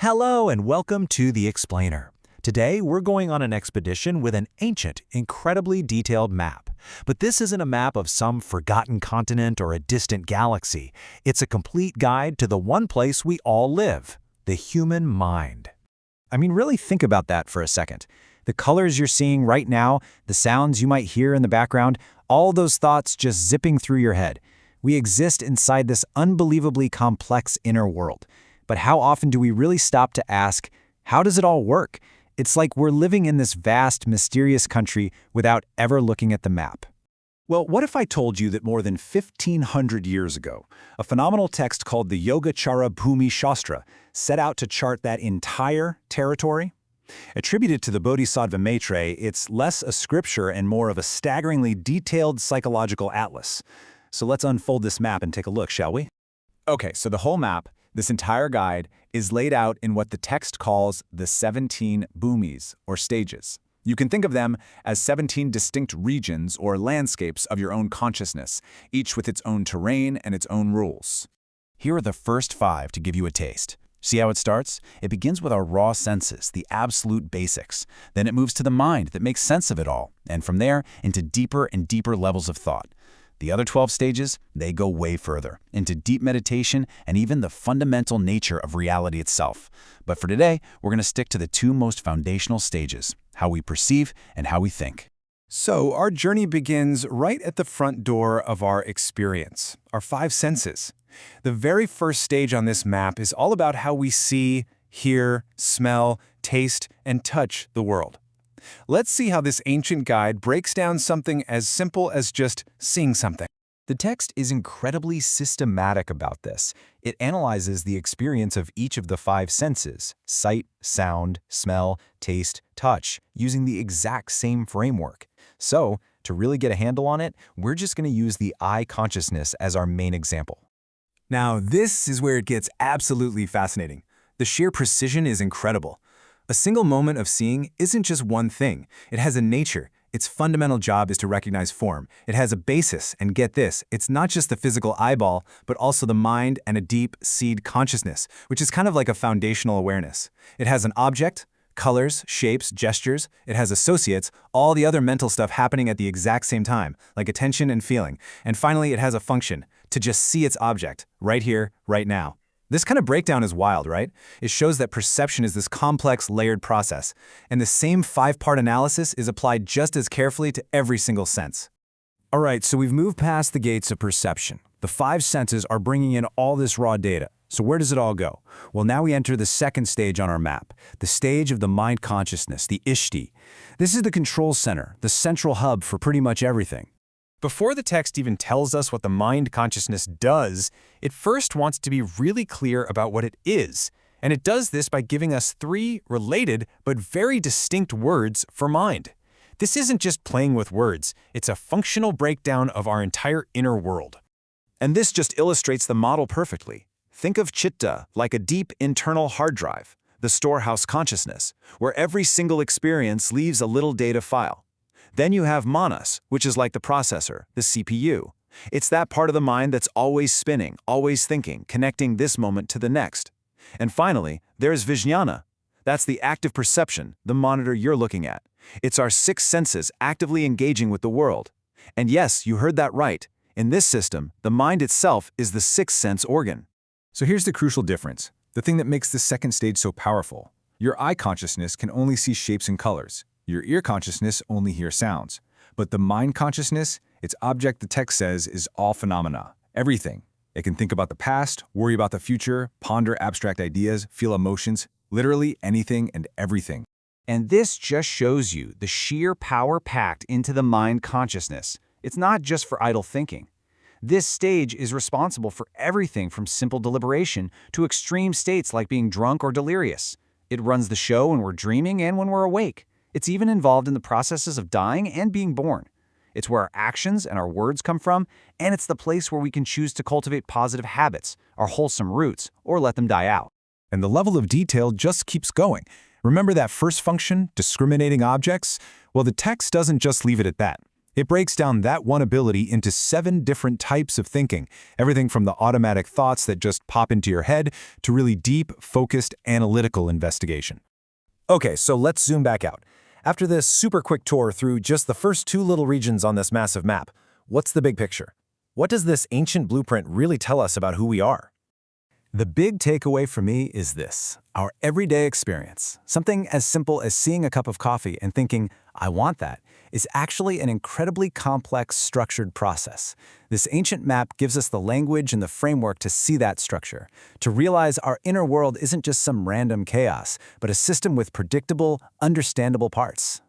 Hello and welcome to The Explainer. Today we're going on an expedition with an ancient, incredibly detailed map. But this isn't a map of some forgotten continent or a distant galaxy. It's a complete guide to the one place we all live, the human mind. I mean, really think about that for a second. The colors you're seeing right now, the sounds you might hear in the background, all those thoughts just zipping through your head. We exist inside this unbelievably complex inner world. But how often do we really stop to ask, how does it all work? It's like we're living in this vast, mysterious country without ever looking at the map. Well, what if I told you that more than 1,500 years ago, a phenomenal text called the Yogācārabhūmi-Śāstra set out to chart that entire territory? Attributed to the bodhisattva Maitreya, it's less a scripture and more of a staggeringly detailed psychological atlas. So let's unfold this map and take a look, shall we? Okay, so the whole map, this entire guide, is laid out in what the text calls the 17 Bhūmis, or stages. You can think of them as 17 distinct regions or landscapes of your own consciousness, each with its own terrain and its own rules. Here are the first 5 to give you a taste. See how it starts? It begins with our raw senses, the absolute basics. Then it moves to the mind that makes sense of it all, and from there into deeper and deeper levels of thought. The other 12 stages, they go way further, into deep meditation and even the fundamental nature of reality itself. But for today, we're going to stick to the 2 most foundational stages, how we perceive and how we think. So our journey begins right at the front door of our experience, our 5 senses. The very first stage on this map is all about how we see, hear, smell, taste, and touch the world. Let's see how this ancient guide breaks down something as simple as just seeing something. The text is incredibly systematic about this. It analyzes the experience of each of the 5 senses, sight, sound, smell, taste, touch, using the exact same framework. So, to really get a handle on it, we're just going to use the eye consciousness as our main example. Now, this is where it gets absolutely fascinating. The sheer precision is incredible. A single moment of seeing isn't just one thing. It has a nature. Its fundamental job is to recognize form. It has a basis, and get this, it's not just the physical eyeball, but also the mind and a deep seed consciousness, which is kind of like a foundational awareness. It has an object, colors, shapes, gestures. It has associates, all the other mental stuff happening at the exact same time, like attention and feeling. And finally, it has a function, to just see its object, right here, right now. This kind of breakdown is wild, right? It shows that perception is this complex, layered process, and the same 5-part analysis is applied just as carefully to every single sense. All right, so we've moved past the gates of perception. The 5 senses are bringing in all this raw data. So where does it all go? Well, now we enter the second stage on our map, the stage of the mind consciousness, the ishti. This is the control center, the central hub for pretty much everything. Before the text even tells us what the mind consciousness does, it first wants to be really clear about what it is. And it does this by giving us 3 related but very distinct words for mind. This isn't just playing with words, it's a functional breakdown of our entire inner world. And this just illustrates the model perfectly. Think of chitta like a deep internal hard drive, the storehouse consciousness, where every single experience leaves a little data file. Then you have manas, which is like the processor, the CPU. It's that part of the mind that's always spinning, always thinking, connecting this moment to the next. And finally, there's vijnāna. That's the active perception, the monitor you're looking at. It's our 6 senses actively engaging with the world. And yes, you heard that right. In this system, the mind itself is the 6th sense organ. So here's the crucial difference, the thing that makes this second stage so powerful. Your eye consciousness can only see shapes and colors. Your ear consciousness only hears sounds. But the mind consciousness, its object, the text says, is all phenomena, everything. It can think about the past, worry about the future, ponder abstract ideas, feel emotions, literally anything and everything. And this just shows you the sheer power packed into the mind consciousness. It's not just for idle thinking. This stage is responsible for everything from simple deliberation to extreme states like being drunk or delirious. It runs the show when we're dreaming and when we're awake. It's even involved in the processes of dying and being born. It's where our actions and our words come from, and it's the place where we can choose to cultivate positive habits, our wholesome roots, or let them die out. And the level of detail just keeps going. Remember that first function, discriminating objects? Well, the text doesn't just leave it at that. It breaks down that one ability into 7 different types of thinking, everything from the automatic thoughts that just pop into your head to really deep, focused, analytical investigation. Okay, so let's zoom back out. After this super quick tour through just the first 2 little regions on this massive map, what's the big picture? What does this ancient blueprint really tell us about who we are? The big takeaway for me is this: our everyday experience, something as simple as seeing a cup of coffee and thinking, I want that, is actually an incredibly complex, structured process. This ancient map gives us the language and the framework to see that structure, to realize our inner world isn't just some random chaos, but a system with predictable, understandable parts.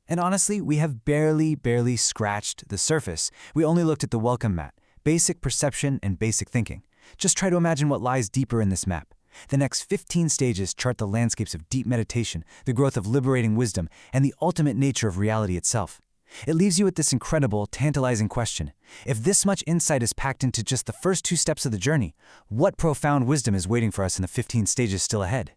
And honestly, we have barely scratched the surface. We only looked at the welcome mat, basic perception and basic thinking. Just try to imagine what lies deeper in this map. The next 15 stages chart the landscapes of deep meditation, the growth of liberating wisdom, and the ultimate nature of reality itself. It leaves you with this incredible, tantalizing question. If this much insight is packed into just the first 2 steps of the journey, what profound wisdom is waiting for us in the 15 stages still ahead?